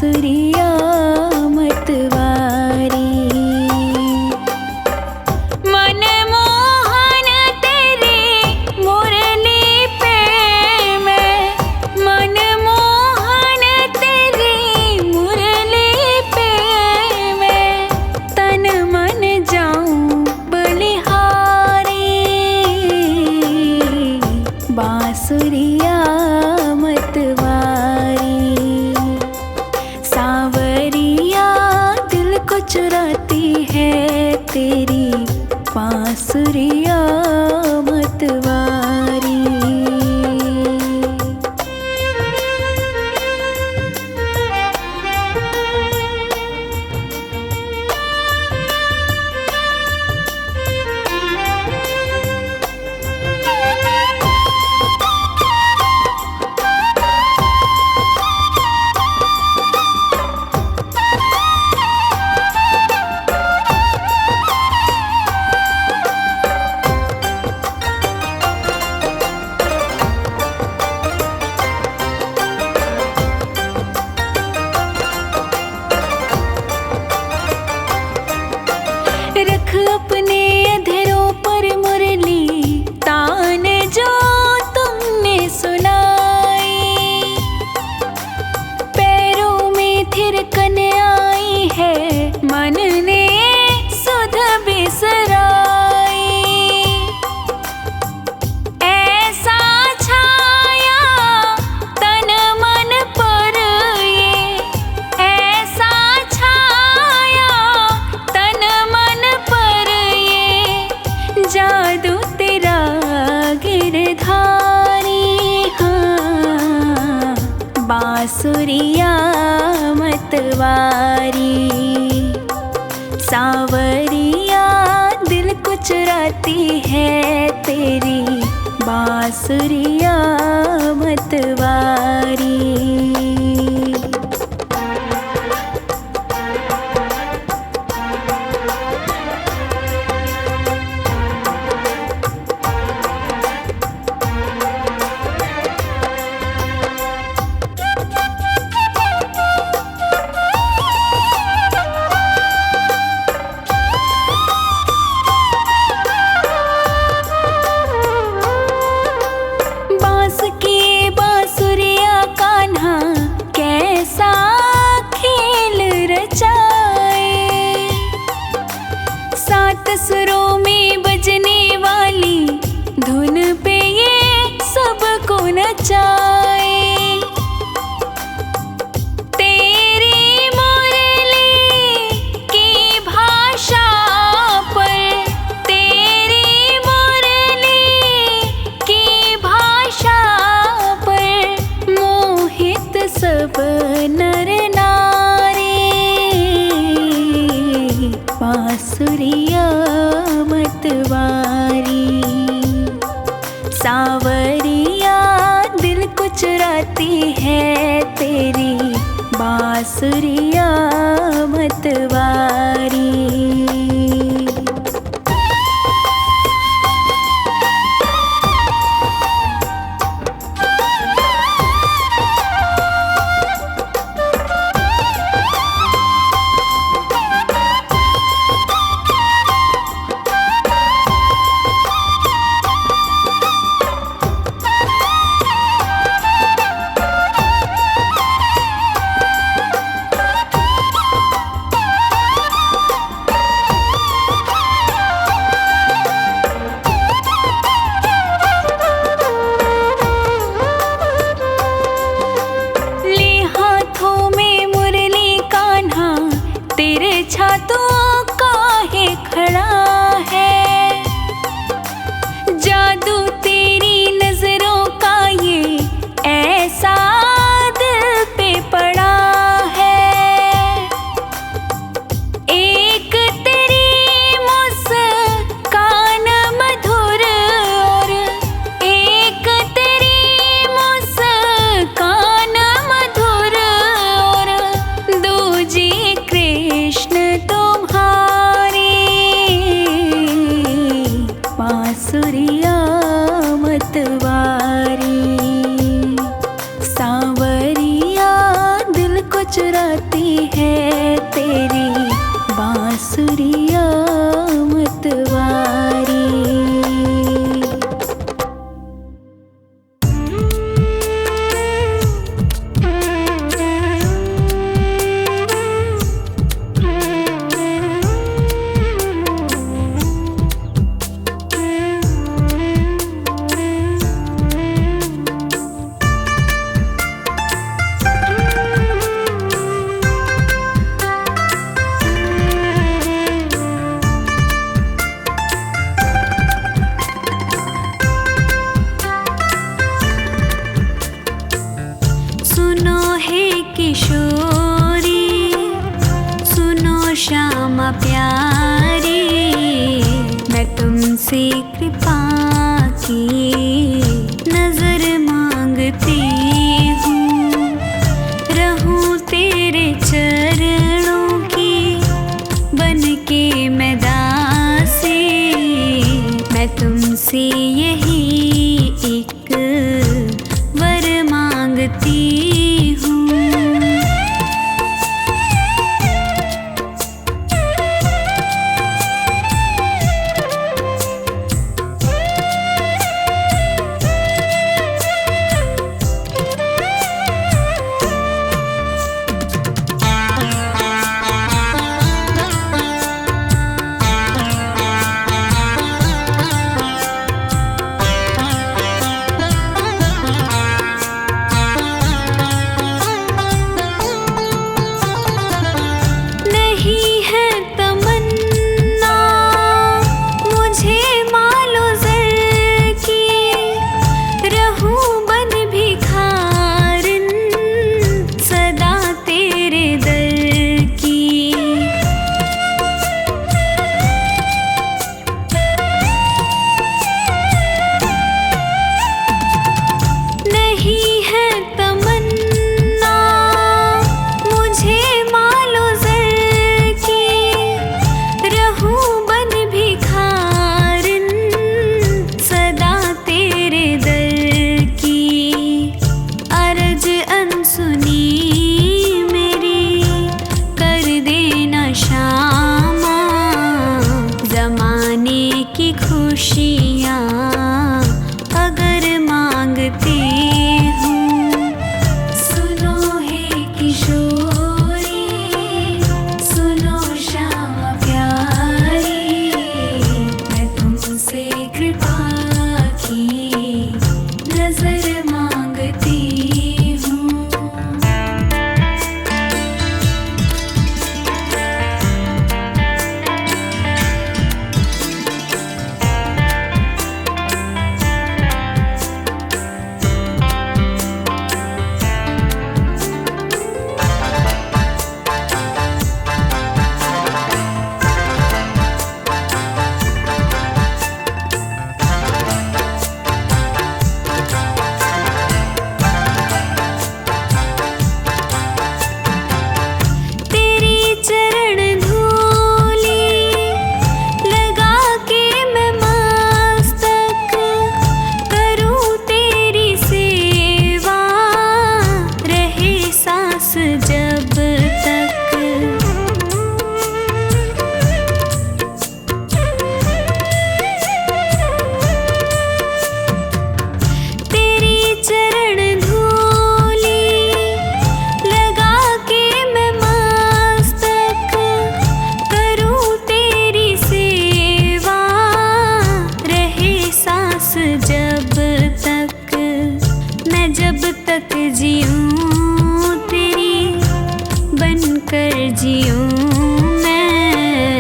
बांसुरिया मतवारी। मनमोहन तेरी मुरली पे मैं, मनमोहन तेरी मुरली पे मैं तन मन जाऊं बलिहारी। बांसुरिया मतवारी, सांवरिया दिल को चुराती है तेरी बांसुरिया मतवारी। रख अपने अधरों पर मुरली तान जो तुमने सुनाई। पैरों में थिरकन आई है मन ने सुध बिसराई। ऐसा छाया तन मन पर ये, ऐसा छाया तन मन पर ये जादू तेरा गिरधारी। हाँ बांसुरिया मतवारी, सांवरिया दिल को चुराती है तेरी बांसुरिया मतवारी। बांस की बांसुरिया कान्हा कैसा खेल रचाए। सात सुरों में बजने वाली धुन पे ये सबको नचाए। तेरी मुरली की भाषा पर, तेरी मुरली की भाषा पर मोहित सब नर नारी। बांसुरिया मतवारी, सांवरिया दिल को चुराती है तेरी बांसुरिया मतवारी। किशोरी, सुनो श्यामा प्यारी, मैं तुमसे कृपा की नजर मांगती हूँ। रहूं तेरे चरणों की बन के मैं दासी, मैं तुमसे यही एक वर मांगती हूँ। खुशियाँ अगर मांगती हूँ, सुनो हे किशोरी, सुनो श्यामा प्यारी, मैं तुमसे कृपा की नजर मांगती हूँ। जब तक जीऊँ तेरी बनकर जीऊँ मैं,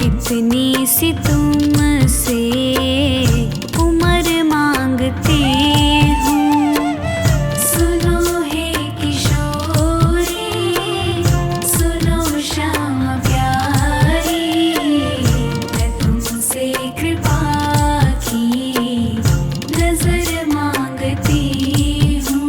इतनी सी तुमसे उम्र मांगती हूँ। सुनो हे किशोरी, सुनो श्यामा प्यारी, मैं तुमसे कृपा की नजर मांगती हूँ।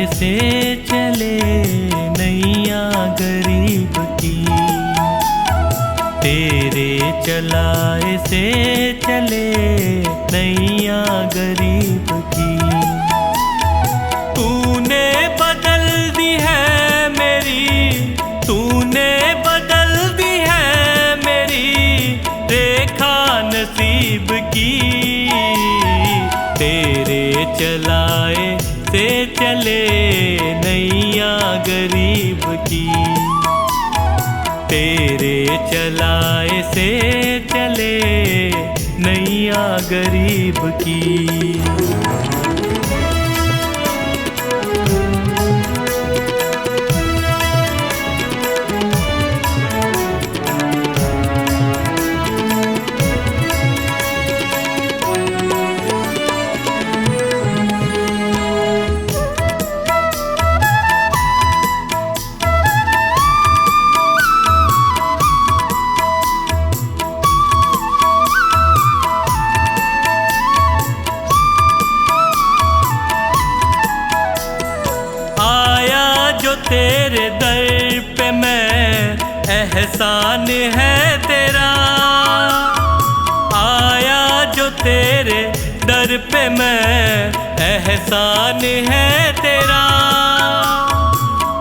से चले नैया गरीब की, तेरे चलाए से चले नैया गरीब की। तूने बदल दी है मेरी, तूने बदल दी है मेरी रेखा नसीब की, तेरे चलाए से चले नैया गरीब की, तेरे चलाए से चले नैया गरीब की। तेरे दर पे मैं एहसान है तेरा, आया जो तेरे दर पे मैं एहसान है तेरा।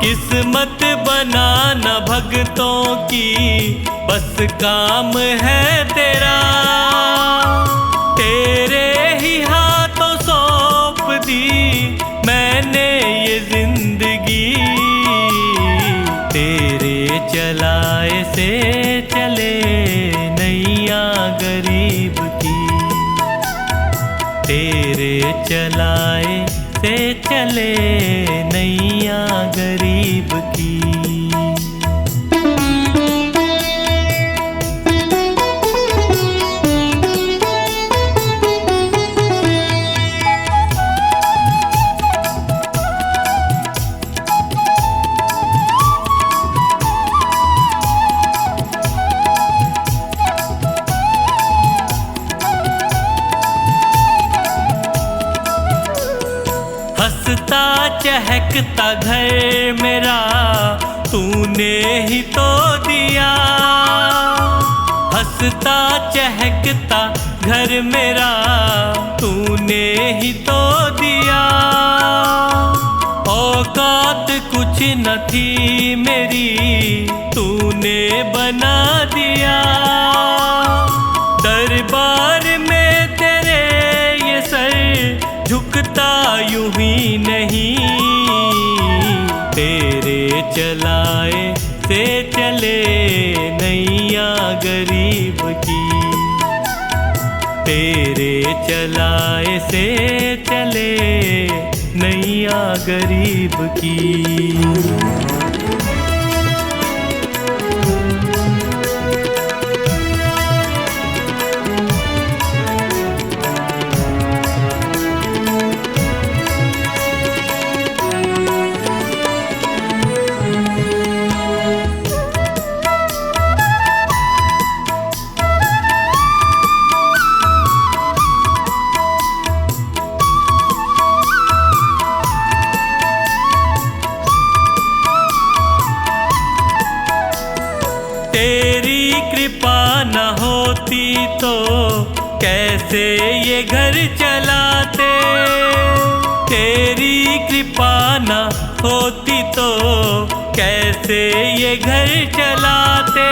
किस्मत बनाना भगतों की बस काम है तेरा, तेरे ही हाथों सौंप दी मैंने ये जिंदगी, तेरे चलाए से चले नैया गरीब की, तेरे चलाए से चले नैया गरीब की। हंसता चहकता घर मेरा तूने ही तो दिया, हंसता चहकता घर मेरा तूने ही तो दिया। औकात कुछ न थी मेरी तूने बना दिया, दरबार में तेरे ये सर झुकता यूं ही नहीं, तेरे चलाए से चले नैया गरीब की, तेरे चलाए से चले नैया गरीब की। तेरी कृपा न होती तो कैसे ये घर चलाते, तेरी कृपा न होती तो कैसे ये घर चलाते,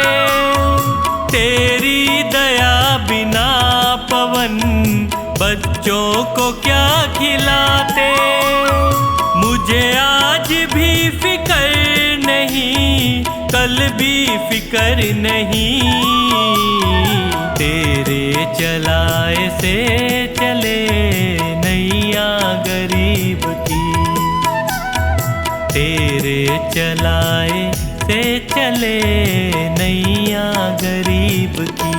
तेरी दया बिना पवन बच्चों को क्या खिलाते। मुझे आज भी फिक्र नहीं कल भी फिक्र नहीं, तेरे चलाए से चले नैया गरीब की, तेरे चलाए से चले नैया गरीब की।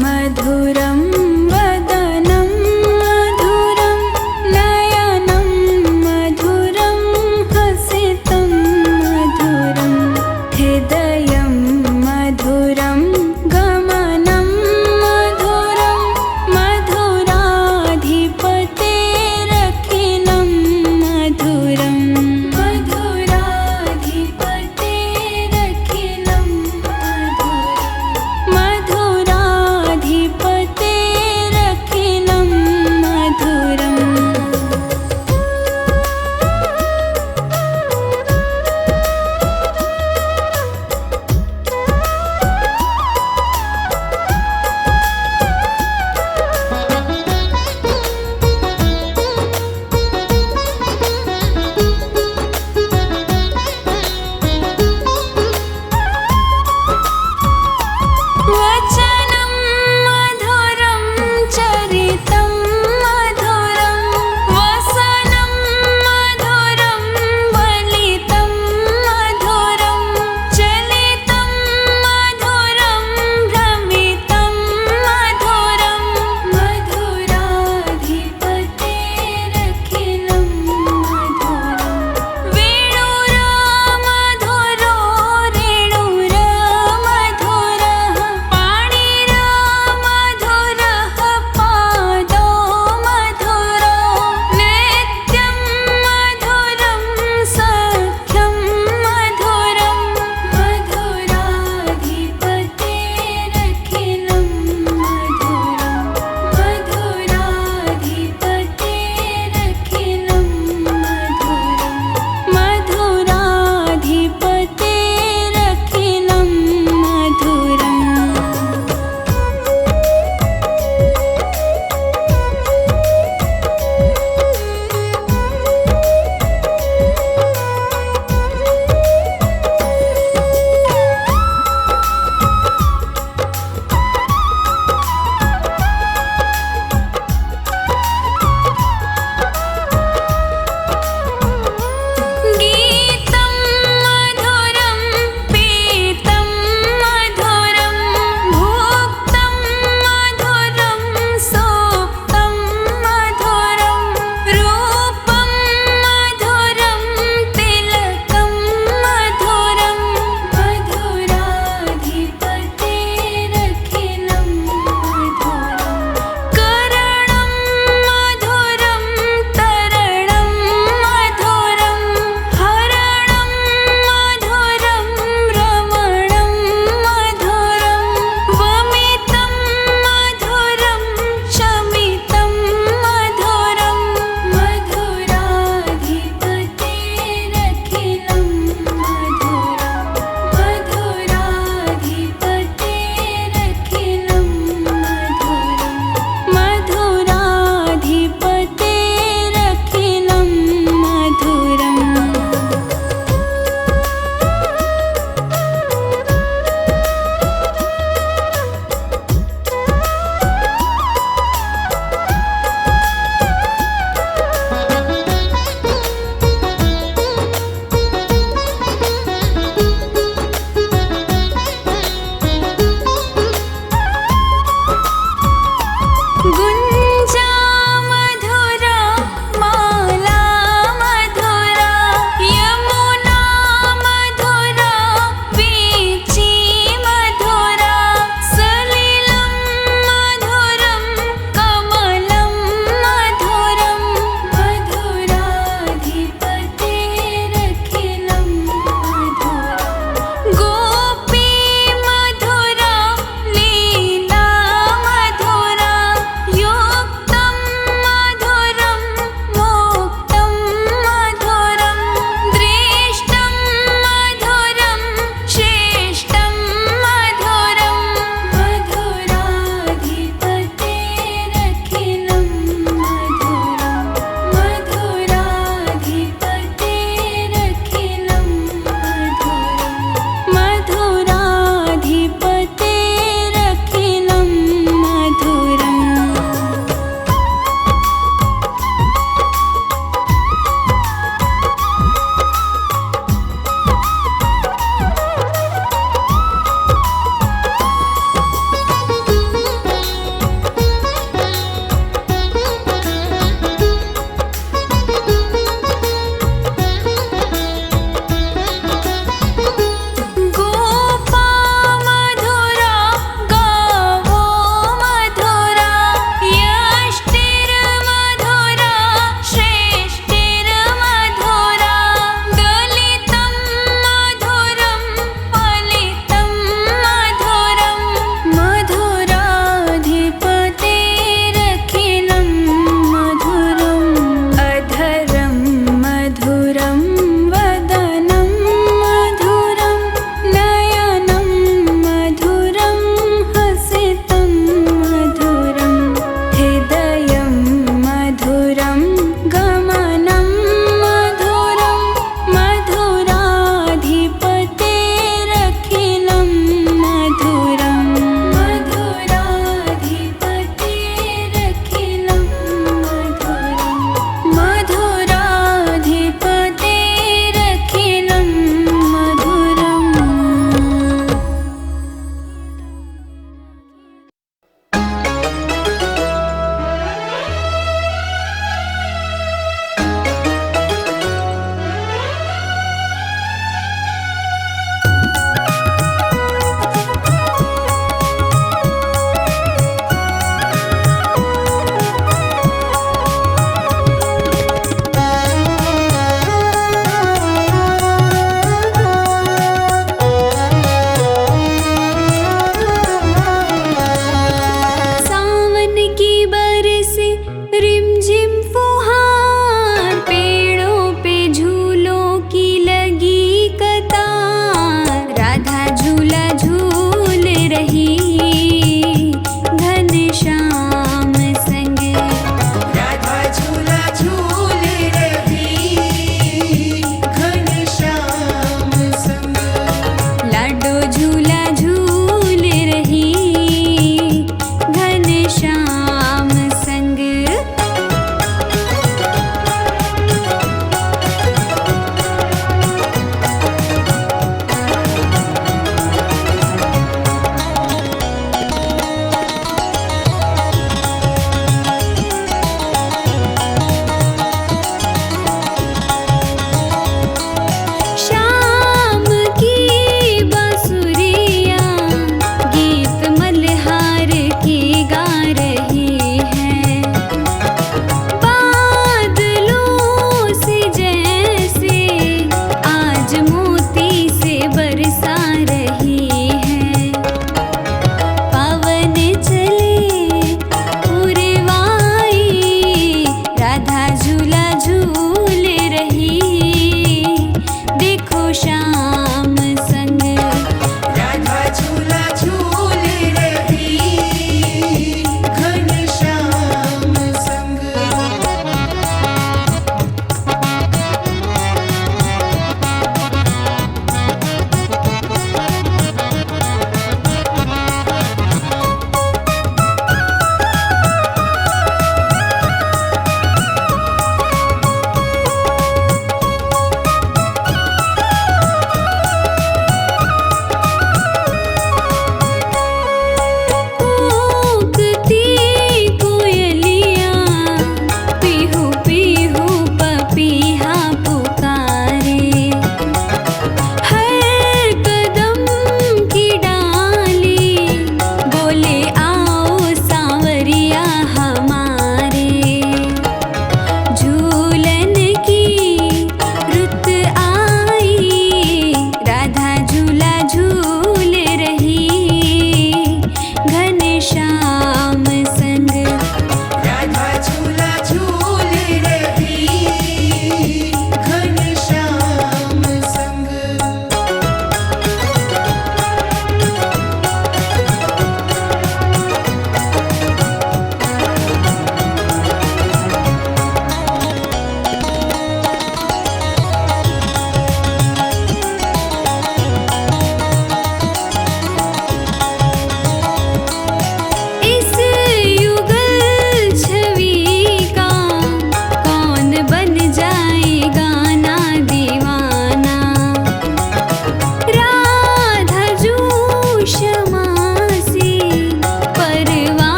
मधुरं वदनं मधुरं नयनं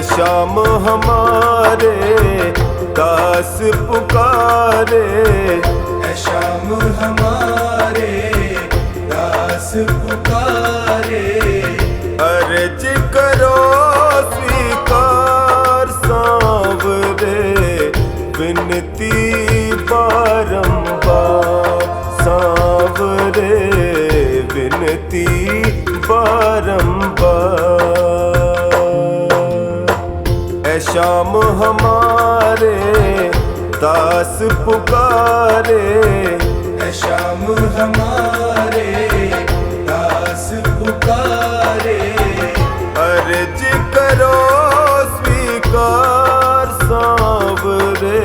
शाम हमारे दास पुकारे, ऐ शाम हमारे दास पुकारे। अर्ज करो स्वीकार सांवरे, विनती बारंबार सांवरे, विनती बारंबार। ऐ शाम हमारे दास पुकारे, ऐ शाम हमारे दास पुकारे। अर्ज करो स्वीकार सांवरे,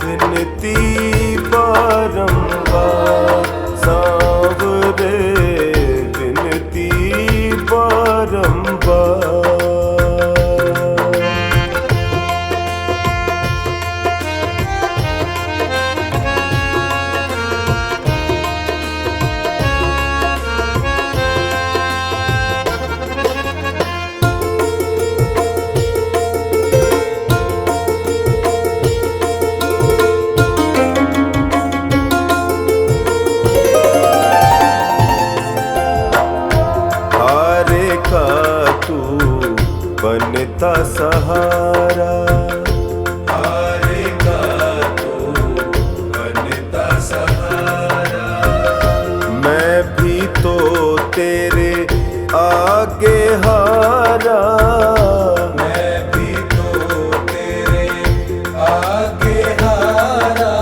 विनती बारंबार सांवरे, विनती बारंबार। बनता सहारा, हारे का तू बनता सहारा। मैं भी तो तेरे आगे हारा, मैं भी तो तेरे आगे हारा।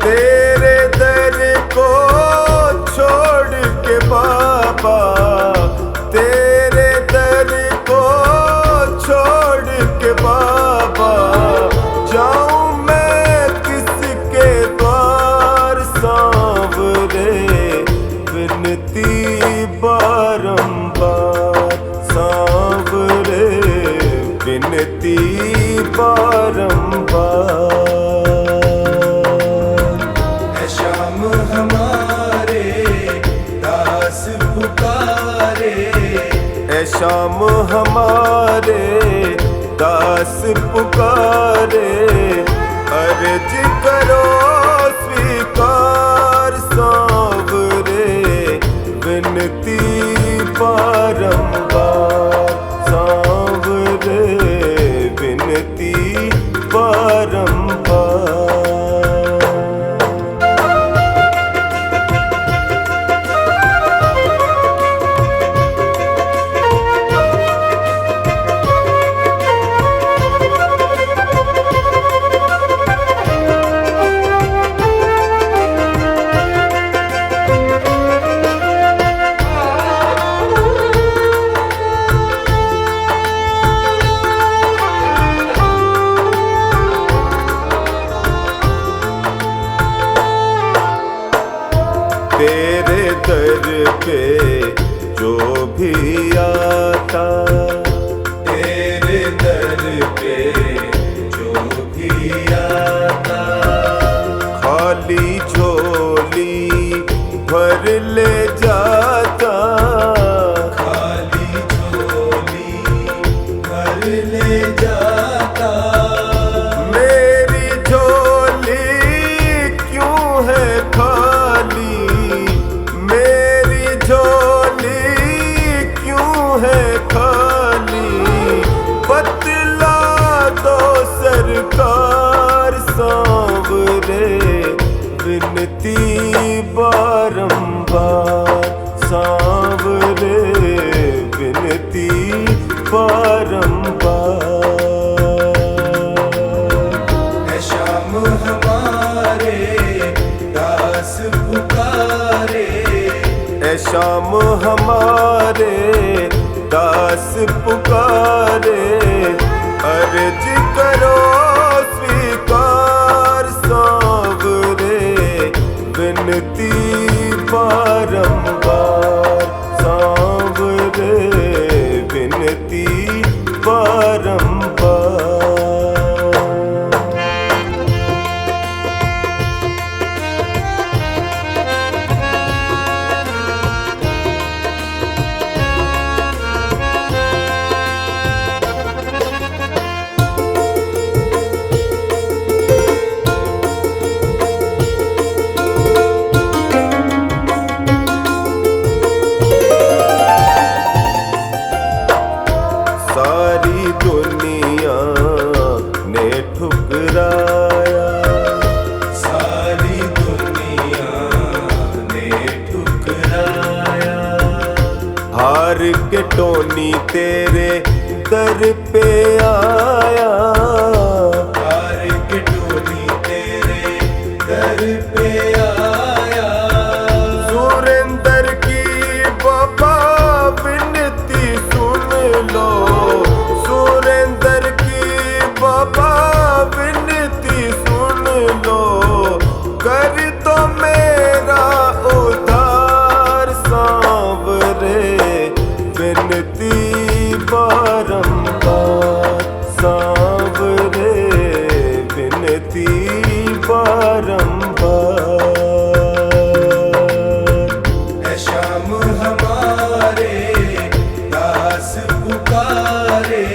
तेरे दर को छोड़ के बाबा, तेरे दर को छोड़ के बाबा, जाऊं मैं किसके द्वार सांवरे, विनती बारंबार सांवरे, विनती बारंबार। ऐ शाम हमारे दास पुकारे, ऐ शाम हमारे दास पुकारे। अर्ज करो स्वीकार सांवरे, विनती बारंबार सांवरे, विनती बारंबार। तेरे दर पे जो भी आता, तेरे दर पे जो भी आता। खाली झोली भर ले जाता, खाली झोली भर ले जाता। मेरी झोली क्यों है खाली, मेरी झोली क्यों है खाली, बतला दो सरकार सांवरे, विनती बारंबार सांवरे, विनती बारंबार। ऐ शाम हमारे दास पुकारे, ऐ शाम हमारे दास पुकारे। अर्ज करो स्वीकार सांवरे, विनती बारंबार सांवरे, विनती बारंबार। दर पे आया, हार के डोली तेरे दर पे आया। सुरेंद्र की बाबा विनती सुन लो, सुरेंद्र की बाबा विनती सुन लो, कर दो मेरा उद्धार सांवरे, विनती बारंबार सांवरे, विनती बारंबार। है श्याम हमारे दास पुकारे,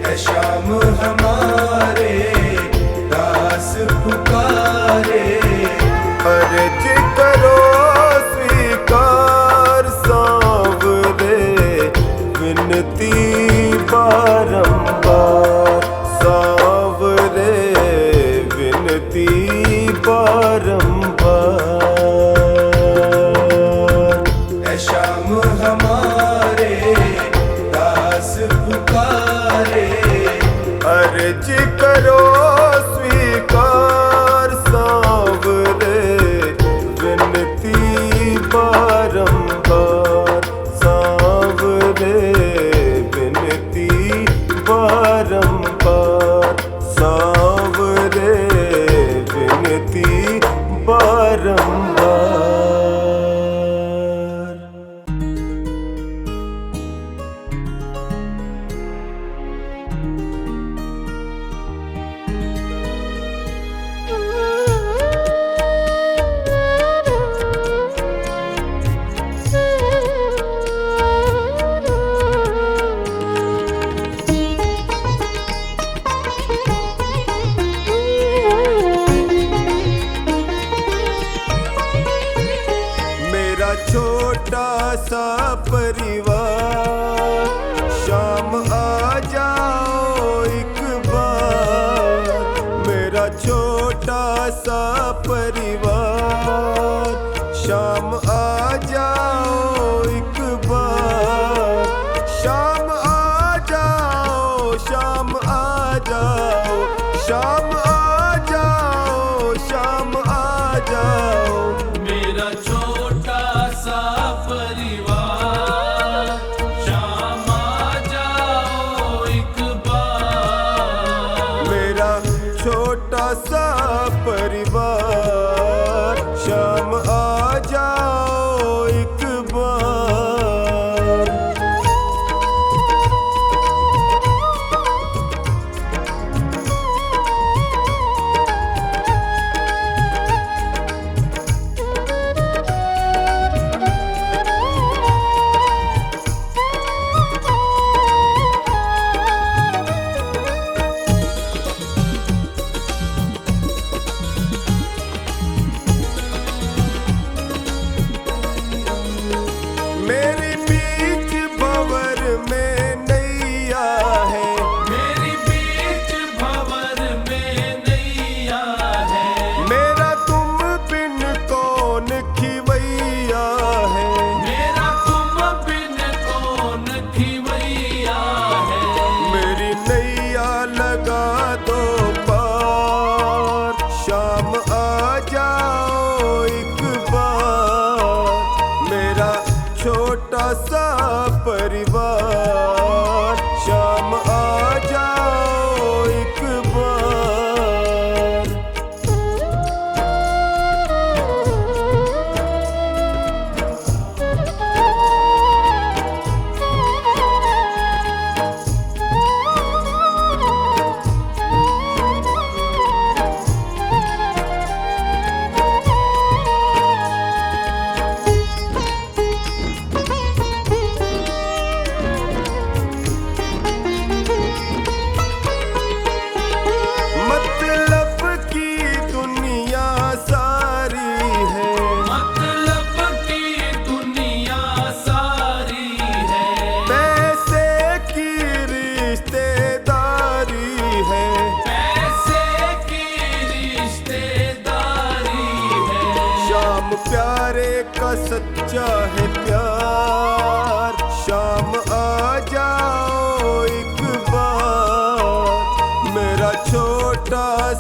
है श्याम हमारे दास पुकारे। अर्ज करो स्वीकार सांवरे, विनती बारंबार सांवरे, विनती बारंबार। है श्याम हमारे दास पुकारे, अर्ज करो स्वीकार सांवरे, विनती बारंबार सांवरे, विनती बारंबार सांवरे, विनती बारंबार। मेरा छोटा सा परिवार, शाम आ जाओ एक बार। मेरा छोटा सा परिवार, शाम आ जाओ एक बार। शाम आ जाओ, शाम आ जाओ, शाम आ जाओ, शाम आ जाओ। मेरा छोटा सा परिवार, शाम आ जाओ एक बार। मेरा छोटा सा परिवार, शाम आ जाओ एक बार।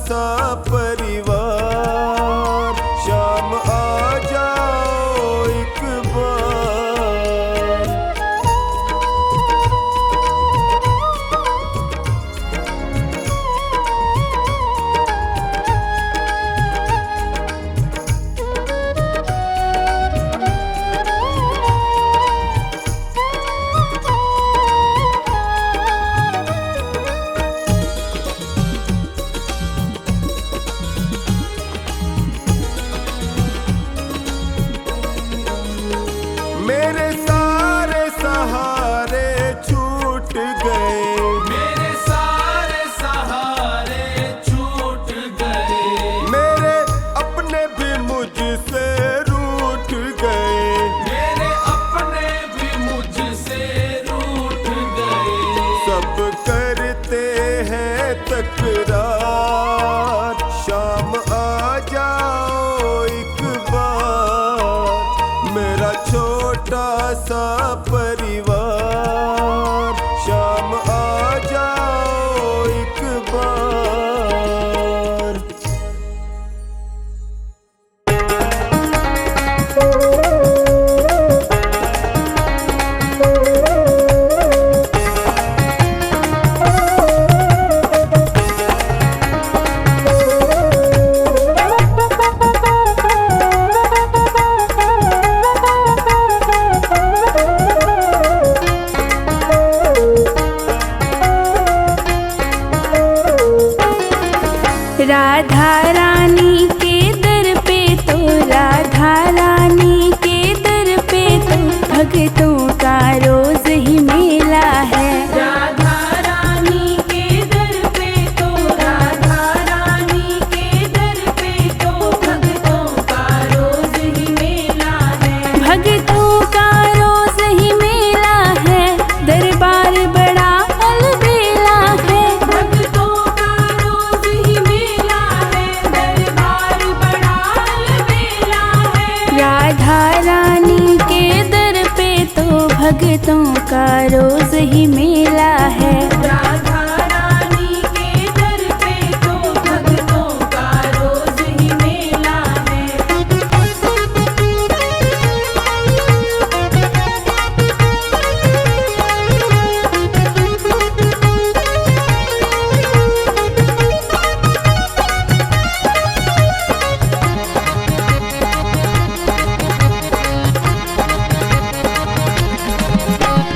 सा परिवार, शाम आ जाओ एक बार। मेरे सारे सहारे छूट गए, मेरे सारे सहारे छूट गए, मेरे अपने भी मुझसे रूठ गए, मेरे अपने भी मुझसे रूठ गए। सब करते हैं तकरार, शाम आ जाओ एक बार। मेरा छोटा सा परिवार, शाम आ जाओ एक बार। राधा रानी के दर पे तो, राधा रानी के दर पे तो भक्तों का रोज ही मेला है। राधा रानी के दर पे तो, राधा रानी के दर पे तो भक्तों का रोज ही मेला है। भक्तों का रोज ही मेला है, दरबार बड़ा अलबेला है। भक्तों का रोज ही मेला है, दरबार बड़ा अलबेला है। राधा रानी के दर पे तो भक्तों का रोज ही मेला है। राधा रानी के दर पे तो भक्तों का रोज ही मेला है।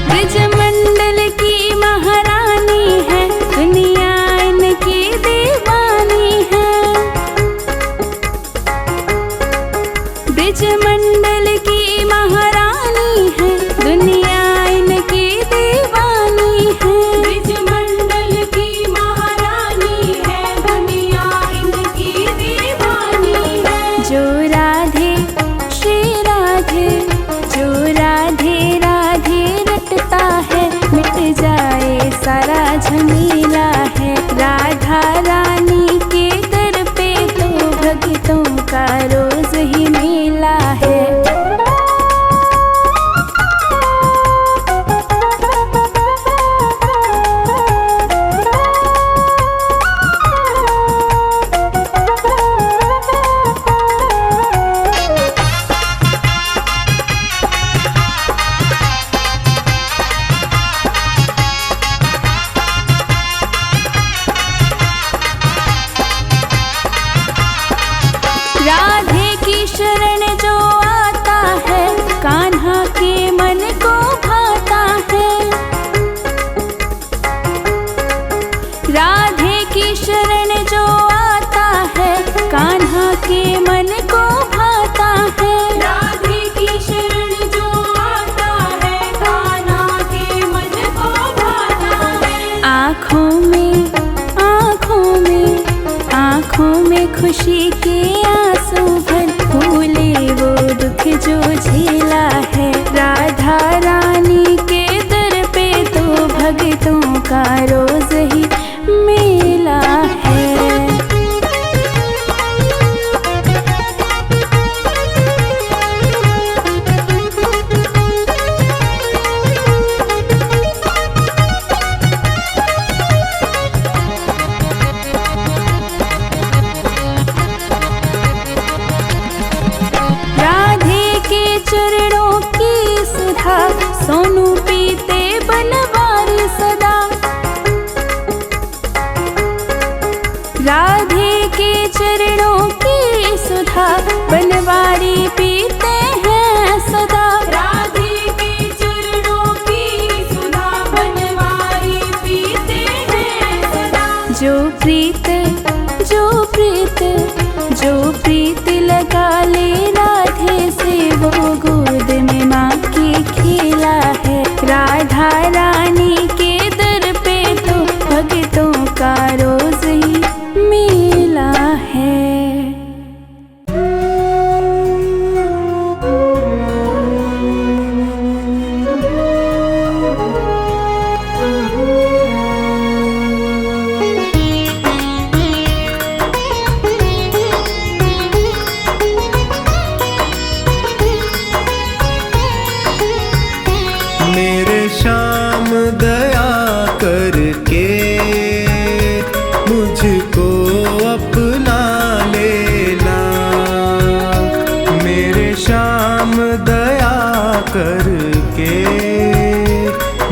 ब्रजमंडल की महारानी है, दुनिया इनकी दीवानी है। ब्रजमंडल की महारानी है, दुनिया इनकी दीवानी है। ब्रजमंडल की महारानी है, दुनिया इनकी दीवानी है। जो राधे श्री राधे, जो राधे राधे रटता है, मिट जाए सारा झमेला है। राधा रानी के दर पे तो भक्तों का रोज ही मेला है। राधे की शरण जो आता है, कान्हा के मन को भाता है। राधे की शरण जो आता है, कान्हा के मन को भाता है। राधे की शरण जो आता है, कान्हा के मन को भाता है। आँखों में, आँखों में, आँखों में खुशी के आंसू भर, भूले वो दुख जो झेला है। राधा रानी के दर पे तो भक्तों का रोज ही मेला है। राधे के चरणों की सुधा बनवारी पीते हैं सदा। राधे के चरणों की सुधा बनवारी पीते हैं सदा। जो प्रीत लगा ले राधे से, वो गोद में माँ के खेला है। राधा रानी के दर पे तो भक्तों का रोज ही मेला है। मेरे श्याम दया करके मुझको अपना लेना। मेरे श्याम दया करके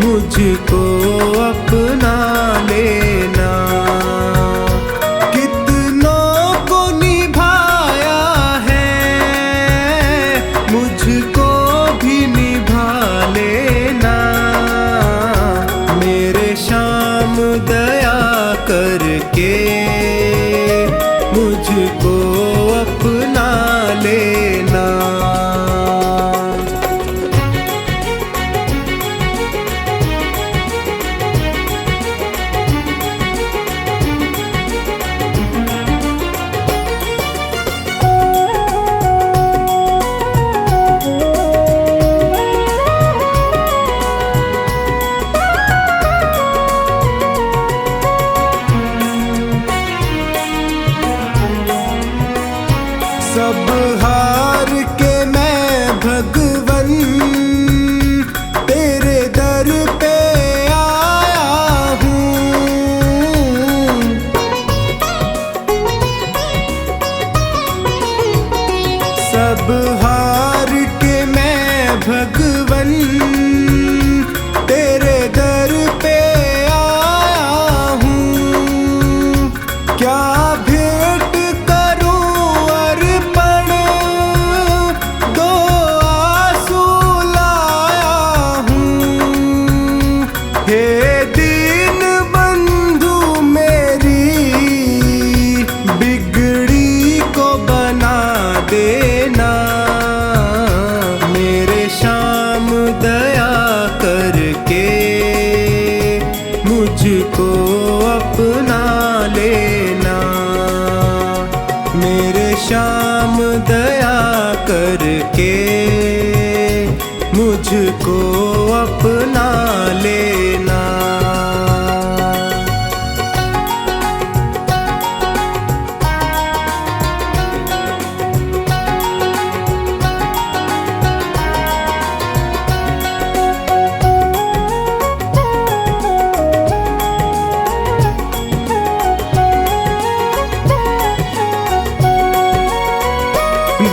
मुझको अपना लेना। कितनों को निभाया है, मुझको भी निभा लेना। मेरे श्याम दया करके मुझको अपना लेना। सब हार के मैं भगवन तेरे दर पे आया हूँ। सब हार के मैं भगवन तेरे दर पे आया हूँ। क्या भेंट करूं अर्पण, दो आंसू लाया हूँ। हे दीन बंधु मेरी बिगड़ी को बना देना। मेरे श्याम दया करके मुझको अपना लेना। मेरे श्याम दया करके मुझको अपना लेना।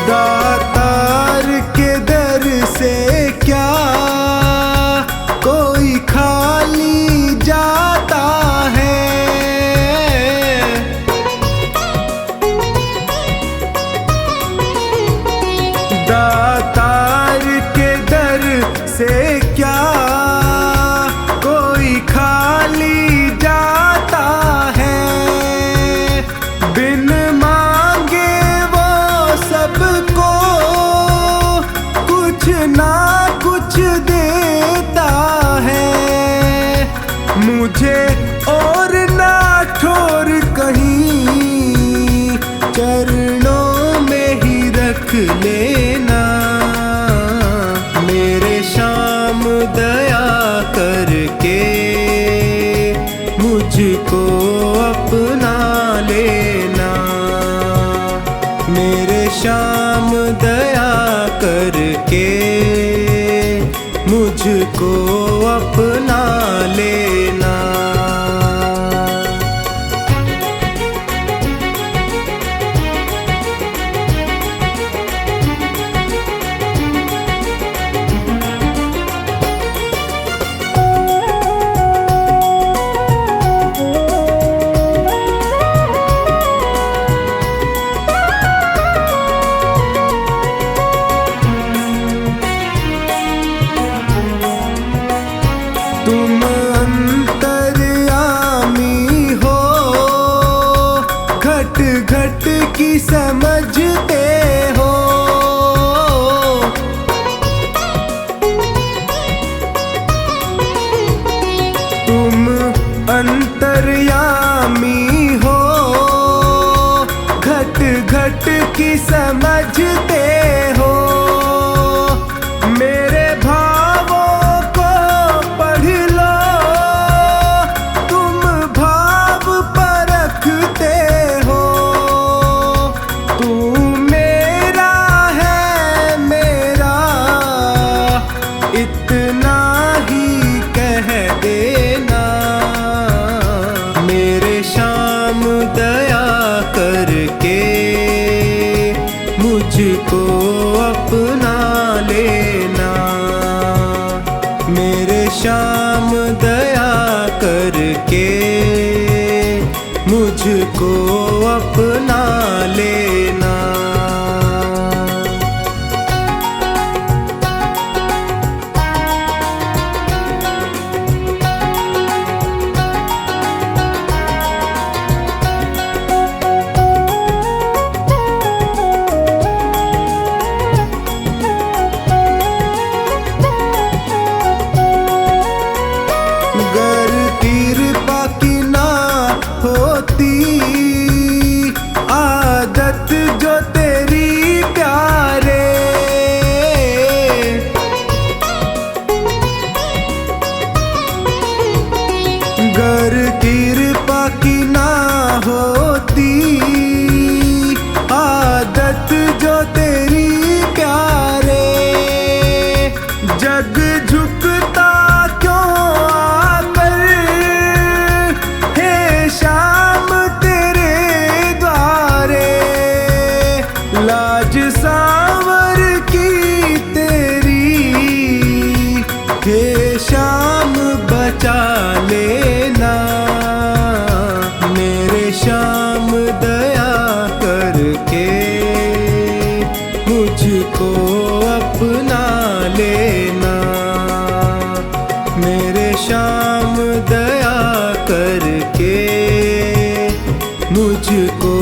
दातार के दर से क्या कोई खाली जाता है। दातार के दर से क्या कोई खाली जाता है। बिन मांगे वो सबको कुछ ना कुछ देता है। मुझे और ना छोड़ कहीं, चरणों में ही रख लेना। मेरे श्याम दया करके मुझको अपना लेना। मेरे श्याम दया करके मुझको अपना लेना। की समझते हो। तुम अंतर्यामी हो, घट घट की समझते हो। मेरे भावों को पढ़ लो, तुम भाव परखते हो। तू मेरा है मेरा, इतना ही कह देना। मेरे श्याम दया करके मुझको अपना लेना। मेरे श्याम दया करके मुझको अपना लेना। गर कृपा की ना होती आदत जो तेरी प्यारे, गर कृपा की ना होती आदत जो तेरी प्यारे। जग झुकता क्यों आकर हे श्याम तेरे द्वारे। लाज सांवर की तेरी हे श्याम बचा लेना। मेरे श्याम दया करके मुझको अपना लेना। मेरे श्याम दया करके मुझको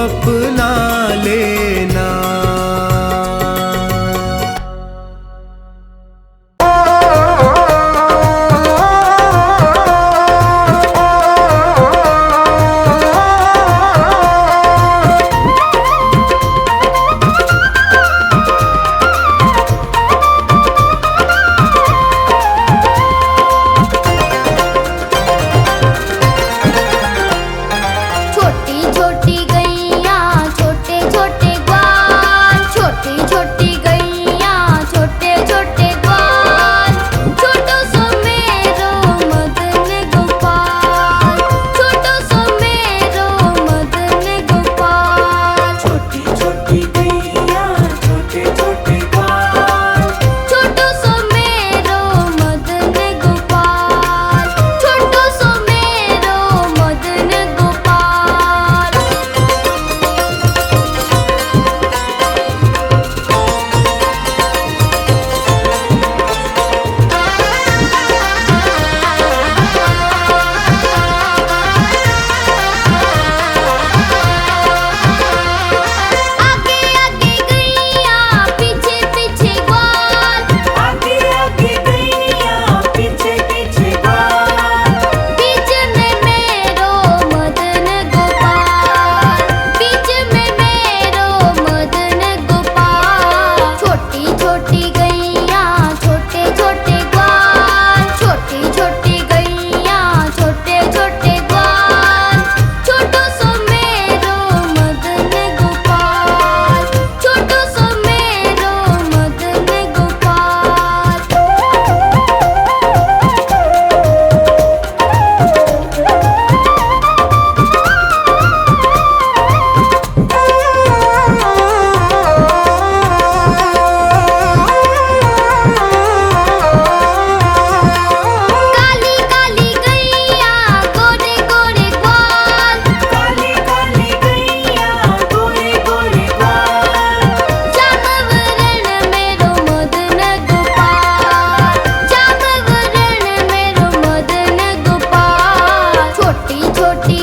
अपना लेना। छोटी छोटी गैया छोटे छोटे ग्वाल, छोटी छोटी गैया छोटे छोटे ग्वाल। छोटो सो मेरो मदन गोपाल, छोटो सो मेरो मदन गोपाल। छोटी छोटी गैया छोटे छोटे ग्वाल, छोटो सो मेरो मदन गोपाल, छोटो सो मेरो मदन गोपाल। आगे आगे गैया पीछे पीछे ग्वाल, आगे आगे गैया पीछे पीछे ग्वाल। बीच में मेरो मदन गोपाल, बीच में मेरो मदन गोपाल। छोटी छोटी गैया छोटे छोटे ग्वाल, छोटी छोटी गैया छोटे छोटे ग्वाल। छोटो सो मेरो मदन गोपाल, छोटो सो मेरो मदन गोपाल। काली काली गैया गोरे गोरे ग्वाल, काली काली गैया गोरे गोरे ग्वाल। श्याम वरण मेरो मदन गोपाल, श्याम वरण मेरो मदन गोपाल। छोटी छोटी